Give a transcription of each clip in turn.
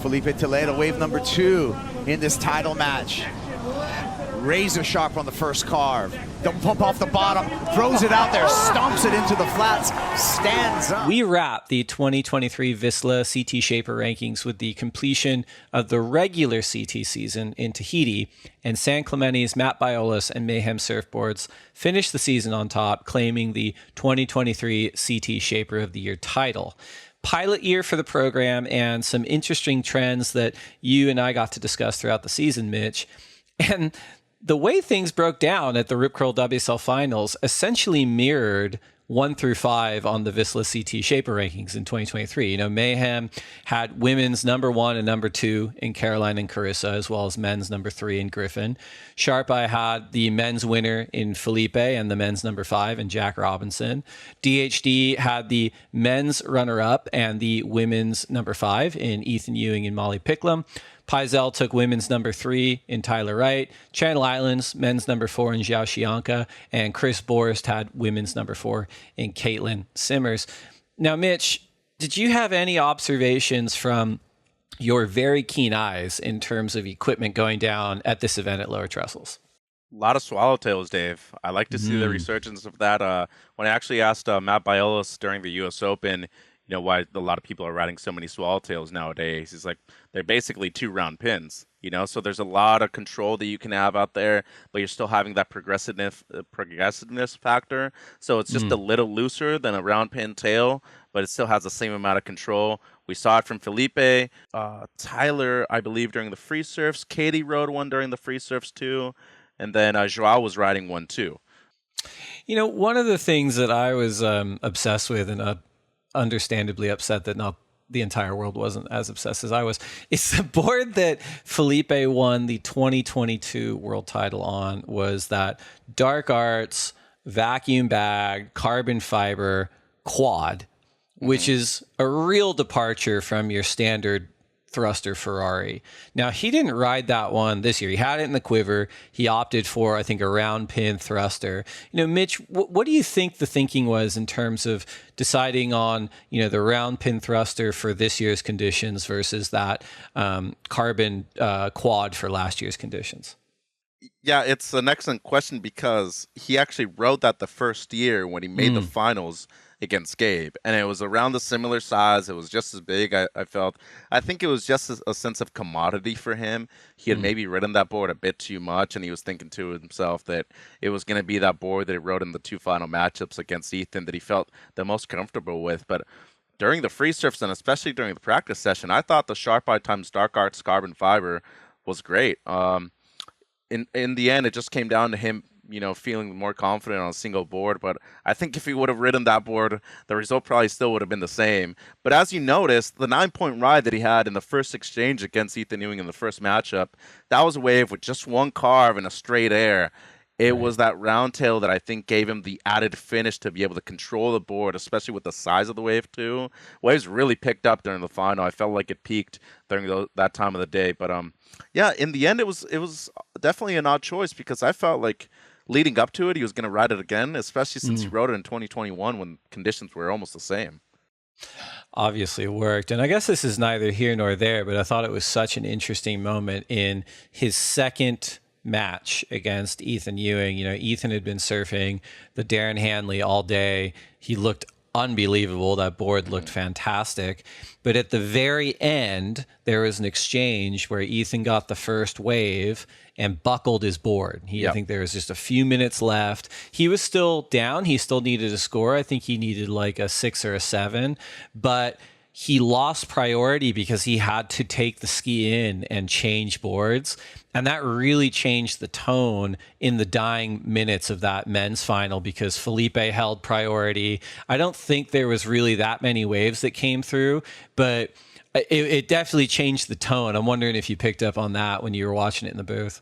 Felipe Toledo, wave number 2 in this title match. Razor sharp on the first carve. Double pump off the bottom, throws it out there, stomps it into the flats, stands up. We wrap the 2023 Vissla CT Shaper Rankings with the completion of the regular CT season in Tahiti, and San Clemente's Matt Biolos and Mayhem Surfboards finished the season on top, claiming the 2023 CT Shaper of the Year title. Pilot year for the program and some interesting trends that you and I got to discuss throughout the season, Mitch. And the way things broke down at the Rip Curl WSL finals essentially mirrored 1 through 5 on the Vissla CT Shaper Rankings in 2023. You know, Mayhem had women's number 1 and number 2 in Caroline and Carissa, as well as men's number 3 in Griffin. Sharp Eye had the men's winner in Felipe and the men's number 5 in Jack Robinson. DHD had the men's runner-up and the women's number 5 in Ethan Ewing and Molly Picklum. Paizel took women's number 3 in Tyler Wright, Channel Islands men's number 4 in Xiao Xianka, and Chris Borst had women's number 4 in Caitlin Simmers. Now, Mitch, did you have any observations from your very keen eyes in terms of equipment going down at this event at Lower Trestles? A lot of swallowtails, Dave. I like to see the resurgence of that. When I actually asked Matt Biolos during the U.S. Open, you know, why a lot of people are riding so many swallowtails nowadays. He's like, they're basically 2 round pins, you know, so there's a lot of control that you can have out there, but you're still having that progressiveness factor. So it's just a little looser than a round pin tail, but it still has the same amount of control. We saw it from Felipe. Tyler, I believe, during the free surfs. Katie rode one during the free surfs too. And then Joao was riding one too. You know, one of the things that I was obsessed with, and understandably upset that not the entire world wasn't as obsessed as I was, it's the board that Felipe won the 2022 world title on was that Dark Arts vacuum bag carbon fiber quad, which is a real departure from your standard thruster Ferrari. Now, he didn't ride that one this year. He had it in the quiver. He opted for, I think, a round pin thruster. You know, Mitch, what do you think the thinking was in terms of deciding on, you know, the round pin thruster for this year's conditions versus that carbon quad for last year's conditions? Yeah, it's an excellent question because he actually rode that the first year when he made the finals against Gabe, and it was around the similar size. It was just as big. I felt. I think it was just a sense of commodity for him. He had maybe ridden that board a bit too much, and he was thinking to himself that it was going to be that board that he rode in the 2 final matchups against Ethan that he felt the most comfortable with. But during the free surfs, and especially during the practice session, I thought the Sharp Eye times Dark Arts carbon fiber was great. In the end, it just came down to him, you know, feeling more confident on a single board. But I think if he would have ridden that board, the result probably still would have been the same. But as you noticed, the 9-point ride that he had in the first exchange against Ethan Ewing in the first matchup, that was a wave with just 1 carve and a straight air. It was that round tail that I think gave him the added finish to be able to control the board, especially with the size of the wave too. Waves really picked up during the final. I felt like it peaked during that time of the day. But yeah, in the end, it was definitely an odd choice because I felt like leading up to it, he was going to ride it again, especially since he rode it in 2021 when conditions were almost the same. Obviously it worked. And I guess this is neither here nor there, but I thought it was such an interesting moment in his second match against Ethan Ewing. You know, Ethan had been surfing the Darren Hanley all day. He looked unbelievable. That board looked fantastic. But at the very end, there was an exchange where Ethan got the first wave and buckled his board. I think there was just a few minutes left. He was still down. He still needed a score. I think he needed like a 6 or a 7. But he lost priority because he had to take the ski in and change boards. And that really changed the tone in the dying minutes of that men's final because Felipe held priority. I don't think there was really that many waves that came through, but it definitely changed the tone. I'm wondering if you picked up on that when you were watching it in the booth.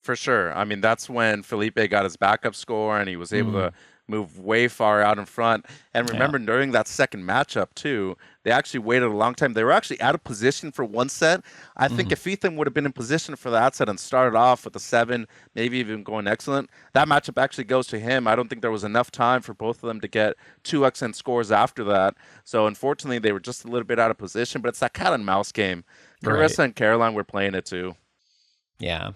For sure. I mean, that's when Felipe got his backup score and he was able to move way far out in front. And remember, during that second matchup, too, they actually waited a long time. They were actually out of position for one set. I think if Ethan would have been in position for that set and started off with a 7, maybe even going excellent, that matchup actually goes to him. I don't think there was enough time for both of them to get 2 excellent scores after that. So, unfortunately, they were just a little bit out of position. But it's that cat and mouse game. Carissa and Caroline were playing it too. Yeah.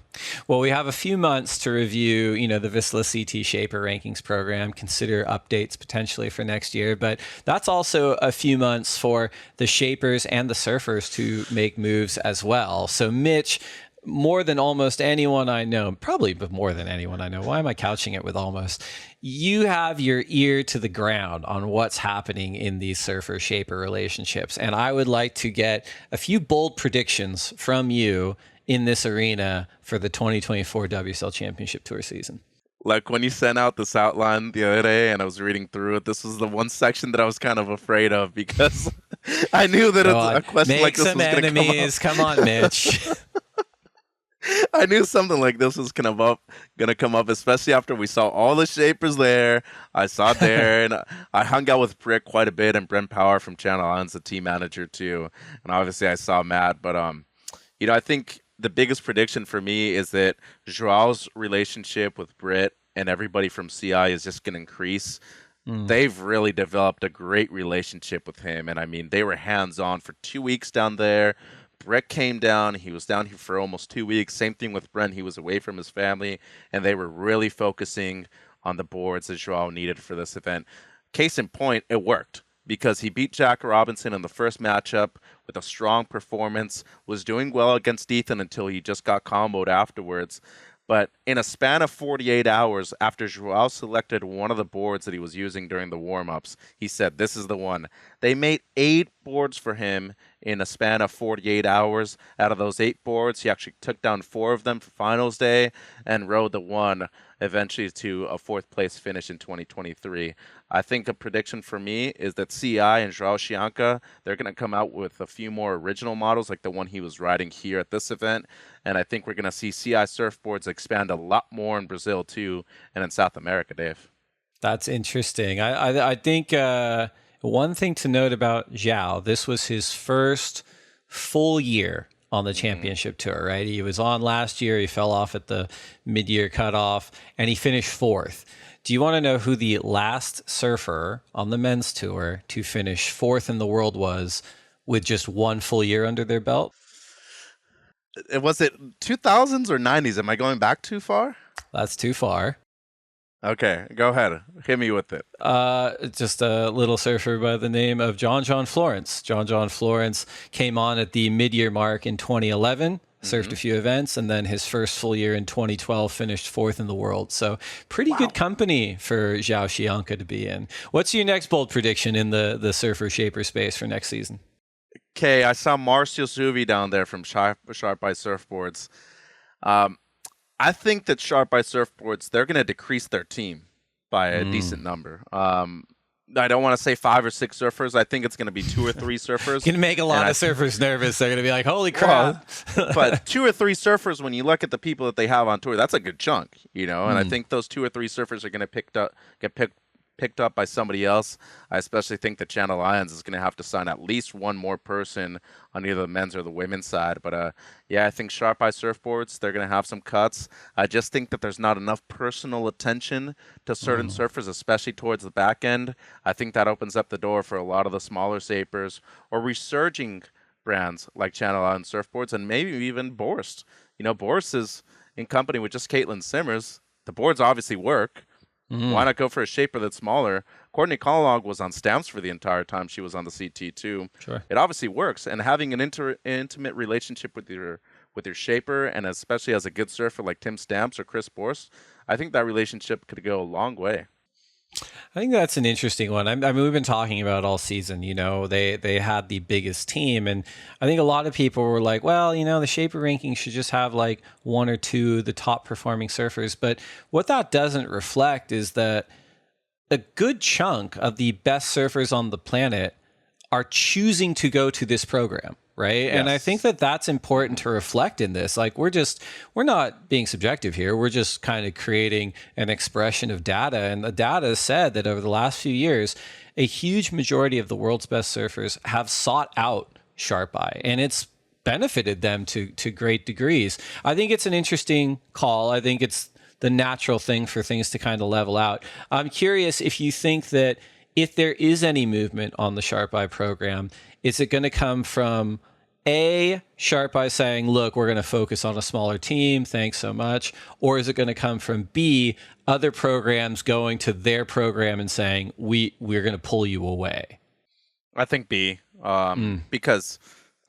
Well, we have a few months to review, the Vissla CT Shaper Rankings program, consider updates potentially for next year. But that's also a few months for the Shapers and the Surfers to make moves as well. So, Mitch, more than almost anyone I know, probably more than anyone I know, why am I couching it with almost? You have your ear to the ground on what's happening in these Surfer-Shaper relationships. And I would like to get a few bold predictions from you in this arena for the 2024 WSL Championship Tour season. Like when you sent out this outline the other day and I was reading through it, this was the one section that I was kind of afraid of because I knew that a question like this was going to come up. Come on, Mitch. I knew something like this was going to come up, especially after we saw all the Shapers there. I saw Darren. I hung out with Brick quite a bit, and Brent Power from Channel Islands, the team manager too. And obviously I saw Matt, but I think the biggest prediction for me is that Joao's relationship with Britt and everybody from CI is just going to increase. They've really developed a great relationship with him. And I mean, they were hands-on for 2 weeks down there. Brett came down. He was down here for almost 2 weeks. Same thing with Brent. He was away from his family. And they were really focusing on the boards that Joao needed for this event. Case in point, it worked, because he beat Jack Robinson in the first matchup with a strong performance, was doing well against Ethan until he just got comboed afterwards. But in a span of 48 hours, after Joao selected one of the boards that he was using during the warm-ups, he said, this is the one. They made 8 boards for him in a span of 48 hours. Out of those 8 boards, he actually took down 4 of them for finals day and rode the one eventually to a 4th place finish in 2023. I think a prediction for me is that CI and Joao Chianca, they're going to come out with a few more original models like the one he was riding here at this event. And I think we're going to see CI surfboards expand a lot more in Brazil too and in South America, Dave. That's interesting. I think one thing to note about Zhao, this was his first full year on the championship tour, right? He was on last year. He fell off at the mid-year cutoff, and he finished 4th. Do you want to know who the last surfer on the men's tour to finish 4th in the world was with just 1 full year under their belt? Was it 2000s or 90s? Am I going back too far? That's too far. Okay, go ahead. Hit me with it. Just a little surfer by the name of John Florence. John Florence came on at the mid-year mark in 2011, surfed a few events, and then his first full year in 2012 finished 4th in the world. So pretty good company for Zhao Xianca to be in. What's your next bold prediction in the surfer-shaper space for next season? Okay, I saw Marcio Suvi down there from Sharp by Surfboards. I think that Sharp by Surfboards, they're going to decrease their team by a decent number. I don't want to say 5 or 6 surfers. I think it's going to be 2 or 3 surfers. Going to make a lot of surfers nervous. They're going to be like, holy crap. But 2 or 3 surfers, when you look at the people that they have on tour, that's a good chunk, And I think those 2 or 3 surfers are going to get picked up by somebody else. I especially think that Channel Lions is going to have to sign at least one more person on either the men's or the women's side. But I think Sharp Eye Surfboards, they're going to have some cuts. I just think that there's not enough personal attention to certain surfers, especially towards the back end. I think that opens up the door for a lot of the smaller sapers or resurging brands like Channel Lions Surfboards and maybe even Borst. Borst is in company with just Caitlin Simmers. The boards obviously work. Why not go for a shaper that's smaller? Courtney Collog was on Stamps for the entire time she was on the CT too. Sure. It obviously works, and having an intimate relationship with your shaper, and especially as a good surfer like Tim Stamps or Chris Borst, I think that relationship could go a long way. I think that's an interesting one. I mean, we've been talking about it all season. They had the biggest team, and I think a lot of people were like, well, the Shaper rankings should just have like 1 or 2 the top performing surfers. But what that doesn't reflect is that a good chunk of the best surfers on the planet are choosing to go to this program. Right. Yes. And I think that that's important to reflect in this. Like, we're not being subjective here. We're just kind of creating an expression of data. And the data said that over the last few years, a huge majority of the world's best surfers have sought out Sharp Eye, and it's benefited them to great degrees. I think it's an interesting call. I think it's the natural thing for things to kind of level out. I'm curious if you think that if there is any movement on the Sharp Eye program, is it going to come from A, Sharp Eye saying, look, we're going to focus on a smaller team, thanks so much? Or is it going to come from B, other programs going to their program and saying, we're going to pull you away? I think B, because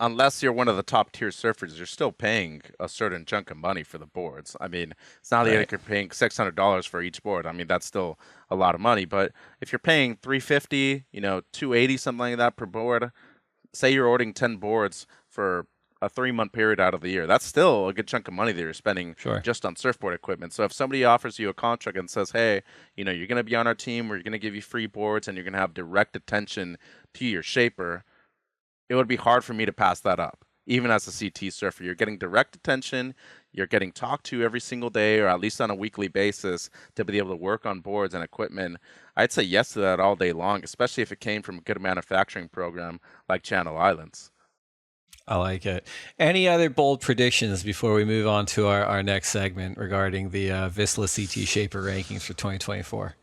unless you're one of the top tier surfers, you're still paying a certain chunk of money for the boards. I mean, it's not like you're paying $600 for each board. I mean, that's still a lot of money. But if you're paying $350, $280, something like that per board, say you're ordering 10 boards for a 3-month period out of the year, that's still a good chunk of money that you're spending just on surfboard equipment. So if somebody offers you a contract and says, hey, you're going to be on our team, we're going to give you free boards and you're going to have direct attention to your shaper, it would be hard for me to pass that up. Even as a CT surfer, you're getting direct attention, you're getting talked to every single day or at least on a weekly basis to be able to work on boards and equipment. I'd say yes to that all day long, especially if it came from a good manufacturing program like Channel Islands. I like it. Any other bold predictions before we move on to our next segment regarding the Vissla CT Shaper Rankings for 2024?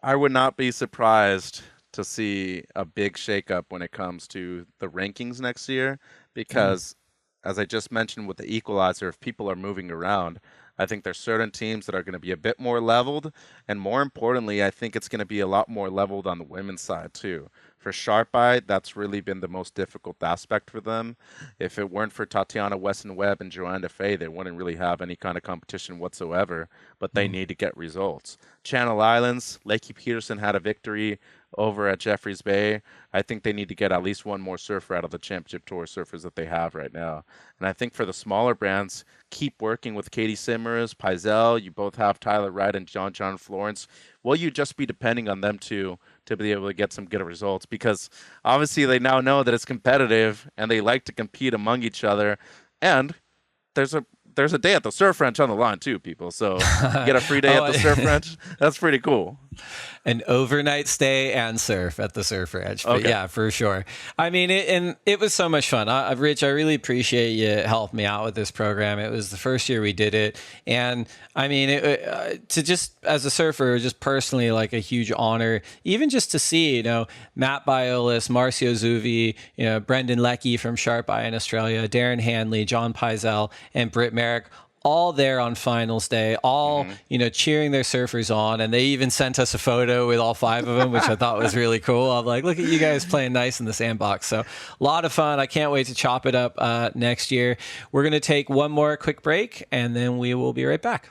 I would not be surprised to see a big shakeup when it comes to the rankings next year because, as I just mentioned with the equalizer, if people are moving around, I think there's certain teams that are going to be a bit more leveled, and more importantly, I think it's going to be a lot more leveled on the women's side too. For Sharp Eye, that's really been the most difficult aspect for them. If it weren't for Tatiana Weston-Webb and Joanne Defay, they wouldn't really have any kind of competition whatsoever, but they need to get results. Channel Islands, Lakey Peterson had a victory over at Jeffreys Bay. I think they need to get at least one more surfer out of the Championship Tour surfers that they have right now. And I think for the smaller brands, keep working with Katie Simmers, Pizel. You both have Tyler Wright and John Florence. Will you just be depending on them to be able to get some good results? Because obviously they now know that it's competitive and they like to compete among each other. And there's a day at the Surf Ranch on the line too, people. So you get a free day at the Surf Ranch. That's pretty cool. An overnight stay and surf at the Surf Ranch. But yeah, for sure. I mean, it was so much fun. Rich, I really appreciate you helping me out with this program. It was the first year we did it. And I mean, to just, as a surfer, just personally, like a huge honor, even just to see, Matt Biolis, Marcio Zuvi, Brendan Leckie from Sharp Eye in Australia, Darren Hanley, John Pizel, and Britt Merrick, all there on finals day, all, cheering their surfers on. And they even sent us a photo with all 5 of them, which I thought was really cool. I'm like, look at you guys playing nice in the sandbox. So a lot of fun. I can't wait to chop it up next year. We're going to take one more quick break and then we will be right back.